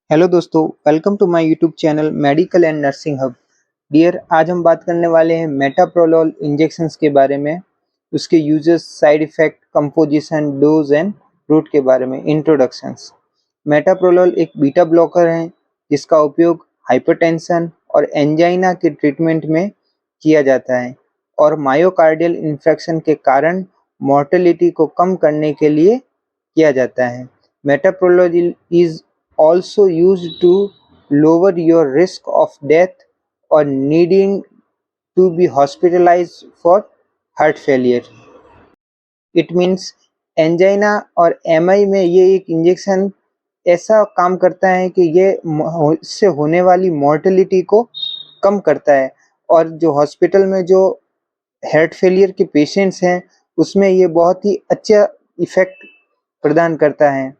Hello दोस्तों, welcome to my YouTube channel medical and nursing hub. Dear, आज हम बात करने वाले हैं मेटाप्रोलोल इंजेक्शंस के बारे में, उसके uses, side effect, composition, dose and route के बारे में। इंट्रोडक्शंस। मेटाप्रोलोल एक बीटा ब्लॉकर है जिसका उपयोग हाइपरटेंशन और एंजाइना के ट्रीटमेंट में किया जाता है और मायोकार्डियल इन्फेक्शन के कारण मॉर्टेलिटी को कम करने के लिए किया जाता है। Metoprolol is also used to lower your risk of death or needing to be hospitalized for heart failure. It means angina और एमआई में ये एक इंजेक्शन ऐसा काम करता है कि ये इससे होने वाली मॉर्टेलिटी को कम करता है और जो हॉस्पिटल में जो हार्ट फेलियर के पेशेंट्स हैं उसमें ये बहुत ही अच्छा इफेक्ट प्रदान करता है।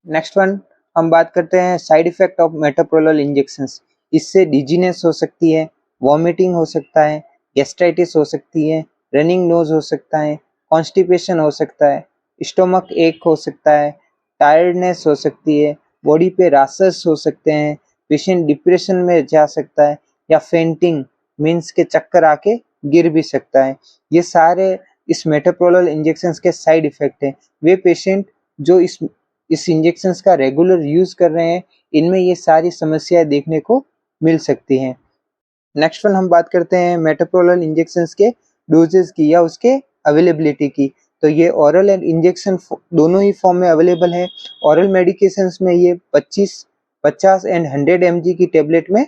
नेक्स्ट वन हम बात करते हैं side effect of metoprolol injections. इससे डिजीनेस हो सकती है, वॉमिटिंग हो सकता है, गैस्ट्राइटिस हो सकती है, रनिंग नोज हो सकता है, कॉन्स्टिपेशन हो सकता है, स्टोमक एक हो सकता है, टायर्डनेस हो सकती है, बॉडी पे रैशेस हो सकते हैं, पेशेंट डिप्रेशन में जा सकता है या फेंटिंग मीन्स के चक्कर आके गिर भी सकता है। ये सारे इस मेटोप्रोलोल इंजेक्शंस के साइड इफेक्ट हैं। वे पेशेंट जो इस इंजेक्शंस का रेगुलर यूज कर रहे हैं, इनमें ये सारी समस्याएं देखने को मिल सकती हैं। नेक्स्ट वन हम बात करते हैं मेटोप्रोलोल इंजेक्शंस के डोजेस की या उसके अवेलेबिलिटी की। तो ये ओरल एंड इंजेक्शन दोनों ही फॉर्म में अवेलेबल है। ओरल मेडिकेशंस में ये 25, 50 एंड 100 mg की टेबलेट में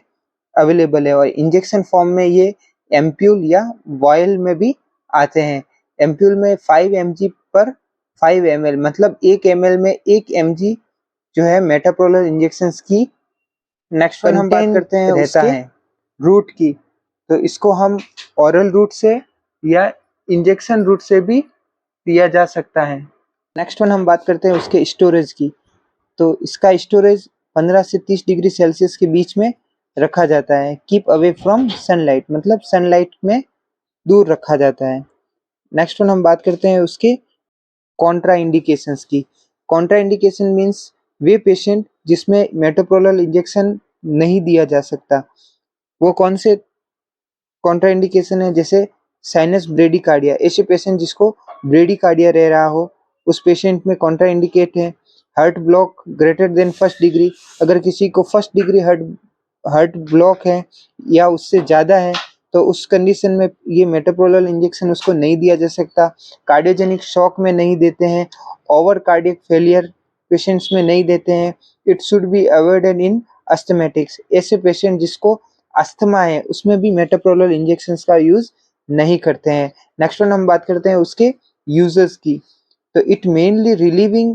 अवेलेबल है और इंजेक्शन फॉर्म में ये एम्प्यूल या वॉयल में भी आते हैं। एम्प्यूल में 5 mg पर 5 ml मतलब 1 ml में 1 mg जो है मेटाप्रोलोल इंजेक्शंस की। नेक्स्ट वन हम बात करते हैं रहता है रूट की। तो इसको हम ओरल रूट से या इंजेक्शन रूट से भी दिया जा सकता है। नेक्स्ट वन हम बात करते हैं उसके स्टोरेज की। तो इसका स्टोरेज 15 से 30 डिग्री सेल्सियस के बीच में रखा जाता है। कीप अवे फ्रॉम सनलाइट मतलब सनलाइट में दूर रखा जाता है। नेक्स्ट वन हम बात करते हैं उसके कॉन्ट्रा इंडिकेशंस की। कॉन्ट्रा इंडिकेशन मीन्स वे पेशेंट जिसमें मेटोप्रोलोल इंजेक्शन नहीं दिया जा सकता। वो कौन से कॉन्ट्रा इंडिकेशन है? जैसे साइनस ब्रेडिकार्डिया, ऐसे पेशेंट जिसको ब्रेडिकार्डिया रह रहा हो उस पेशेंट में कॉन्ट्रा इंडिकेट है। Heart block greater than first degree, अगर किसी को फर्स्ट डिग्री हार्ट ब्लॉक है या उससे ज़्यादा है तो उस कंडीशन में ये मेटोप्रोलोल इंजेक्शन उसको नहीं दिया जा सकता। कार्डियोजेनिक शॉक में नहीं देते हैं, ओवर कार्डियक फेलियर पेशेंट्स में नहीं देते हैं। It should be avoided in asthmatics, ऐसे पेशेंट जिसको अस्थमा है उसमें भी मेटोप्रोलोल इंजेक्शंस का यूज नहीं करते हैं। नेक्स्ट वन हम बात करते हैं उसके यूजर्स की। तो it mainly relieving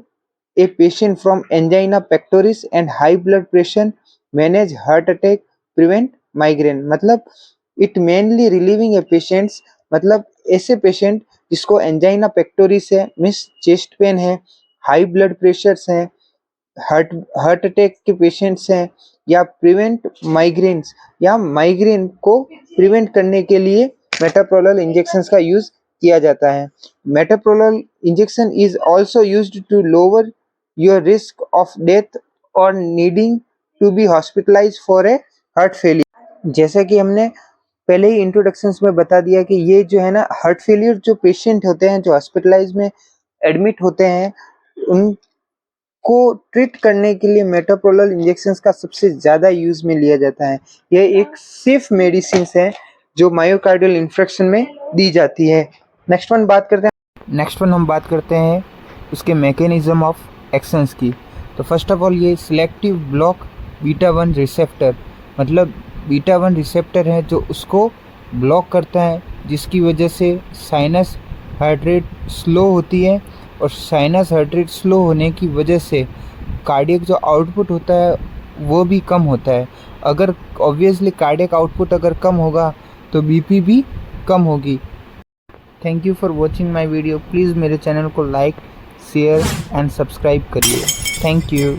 a patient from angina pectoris and high blood pressure, manage heart attack, prevent migraine. मतलब it mainly relieving a patients मतलब ऐसे पेशेंट जिसको एंजाइना पेक्टोरिस है मीन्स चेस्ट पेन है, हाई ब्लड प्रेशर्स हैं, heart attack के patients हैं या प्रिवेंट माइग्रेन्स या माइग्रेन को प्रिवेंट करने के लिए मेटोप्रोलोल इंजेक्शंस का यूज किया जाता है। Metoprolol injection is also used to lower your risk of death और needing to be hospitalised for a heart failure. जैसा कि हमने पहले ही इंट्रोडक्शंस में बता दिया कि ये जो है ना हार्ट फेलियर जो पेशेंट होते हैं जो हॉस्पिटलाइज में एडमिट होते हैं उनको ट्रीट करने के लिए मेटोप्रोलोल इंजेक्शंस का सबसे ज़्यादा यूज में लिया जाता है। यह एक सेफ मेडिसिन है जो मायोकार्डियल इन्फेक्शन में दी जाती है। नेक्स्ट वन हम बात करते हैं उसके मैकेनिज्म ऑफ एक्शंस की। तो फर्स्ट ऑफ ऑल ये सिलेक्टिव ब्लॉक बीटा 1 रिसेप्टर मतलब बीटा 1 रिसेप्टर है जो उसको ब्लॉक करता है, जिसकी वजह से साइनस हार्ट रेट स्लो होती है और साइनस हार्ट रेट स्लो होने की वजह से कार्डियक जो आउटपुट होता है वो भी कम होता है। अगर ऑब्वियसली कार्डियक आउटपुट अगर कम होगा तो बीपी भी कम होगी। Thank you for watching my video. Please मेरे चैनल को लाइक, शेयर एंड सब्सक्राइब करिए। Thank you.